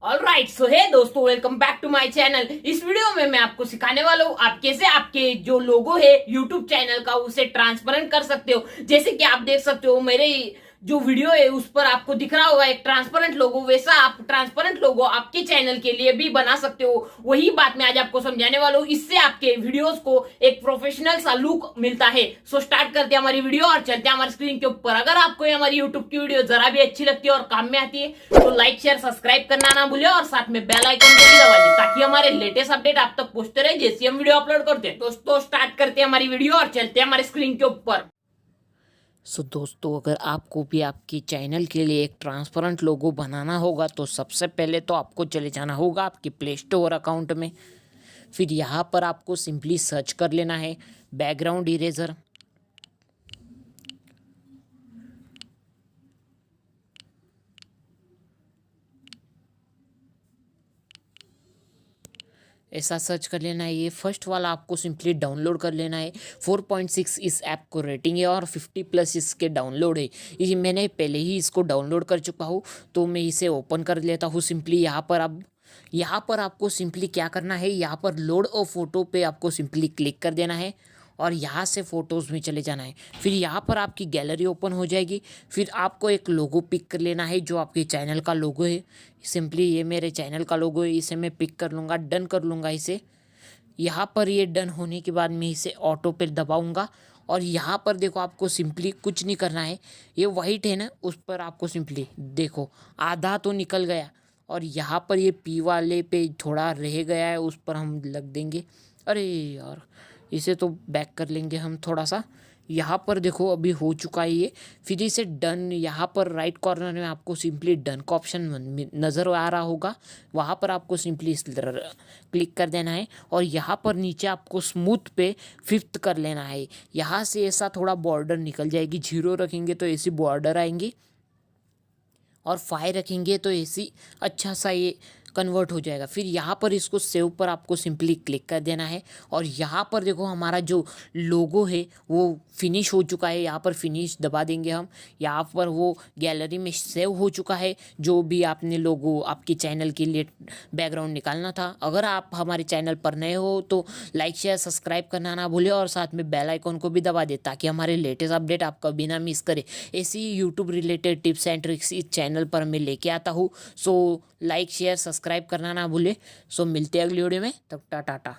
Alright so hey दोस्तों, welcome back to my channel. इस video में मैं आपको सिखाने वाला हूँ आप कैसे आपके जो लोगो है यूट्यूब चैनल का उसे ट्रांसपेरेंट कर सकते हो। जैसे कि आप देख सकते हो मेरे जो वीडियो है उस पर आपको दिख रहा होगा एक ट्रांसपेरेंट लोगो, वैसा आप ट्रांसपेरेंट लोगो आपके चैनल के लिए भी बना सकते हो। वही बात मैं आज आपको समझाने वाला हूँ। इससे आपके वीडियोस को एक प्रोफेशनल सा लुक मिलता है। सो स्टार्ट करते हैं हमारी वीडियो और चलते हैं हमारी स्क्रीन के ऊपर। अगर आपको हमारी यूट्यूब की वीडियो जरा भी अच्छी लगती है और काम में आती है तो लाइक शेयर सब्सक्राइब करना ना भूले और साथ में बेल आइकन को भी दबा दें ताकि हमारे लेटेस्ट अपडेट आप तक पहुंचते रहे जैसे हम वीडियो अपलोड करते हैं। दोस्तों स्टार्ट करते हैं हमारी वीडियो और चलते हैं हमारे स्क्रीन के ऊपर। दोस्तों, अगर आपको भी आपकी चैनल के लिए एक ट्रांसपेरेंट लोगो बनाना होगा तो सबसे पहले तो आपको चले जाना होगा आपके प्ले स्टोर अकाउंट में। फिर यहाँ पर आपको सिंपली सर्च कर लेना है बैकग्राउंड इरेजर। ऐसा सर्च कर लेना है। ये फर्स्ट वाला आपको सिंपली डाउनलोड कर लेना है। 4.6 इस ऐप को रेटिंग है और 50+ इसके डाउनलोड है। ये मैंने पहले ही इसको डाउनलोड कर चुका हूँ तो मैं इसे ओपन कर लेता हूँ। सिंपली यहाँ पर आपको सिंपली क्या करना है, यहाँ पर लोड और फोटो पे आपको सिंपली क्लिक कर देना है और यहाँ से फ़ोटोज़ में चले जाना है। फिर यहाँ पर आपकी गैलरी ओपन हो जाएगी। फिर आपको एक लोगो पिक कर लेना है जो आपके चैनल का लोगो है। सिंपली ये मेरे चैनल का लोगो है, इसे मैं पिक कर लूँगा, डन कर लूँगा इसे। यहाँ पर ये डन होने के बाद मैं इसे ऑटो पे दबाऊँगा और यहाँ पर देखो आपको सिंपली कुछ नहीं करना है। ये वाइट है ना, उस पर आपको सिंपली देखो आधा तो निकल गया और यहाँ पर ये पी वाले पे थोड़ा रह गया है, उस पर हम लग देंगे। अरे यार, इसे तो बैक कर लेंगे हम थोड़ा सा। यहाँ पर देखो अभी हो चुका है ये। फिर इसे डन, यहाँ पर राइट कॉर्नर में आपको सिंपली डन का ऑप्शन नज़र आ रहा होगा, वहाँ पर आपको सिंपली क्लिक कर देना है और यहाँ पर नीचे आपको स्मूथ पे 5th कर लेना है। यहाँ से ऐसा थोड़ा बॉर्डर निकल जाएगी, 0 रखेंगे तो ऐसी बॉर्डर आएंगी और 5 रखेंगे तो ऐसी अच्छा सा ये कन्वर्ट हो जाएगा। फिर यहाँ पर इसको सेव पर आपको सिंपली क्लिक कर देना है और यहाँ पर देखो हमारा जो लोगो है वो फिनिश हो चुका है। यहाँ पर फिनिश दबा देंगे हम। यहाँ पर वो गैलरी में सेव हो चुका है जो भी आपने लोगो आपके चैनल के लिए बैकग्राउंड निकालना था। अगर आप हमारे चैनल पर नए हो तो लाइक शेयर सब्सक्राइब करना ना भूलें और साथ में बेल आइकन को भी दबा दें ताकि हमारे लेटेस्ट अपडेट आप कभी ना मिस करें। ऐसी YouTube related tips and tricks इस चैनल पर मैं लेके आता हूँ। सो लाइक शेयर सब्सक्राइब करना ना भूले। सो मिलते हैं अगली वीडियो में, तब टाटा।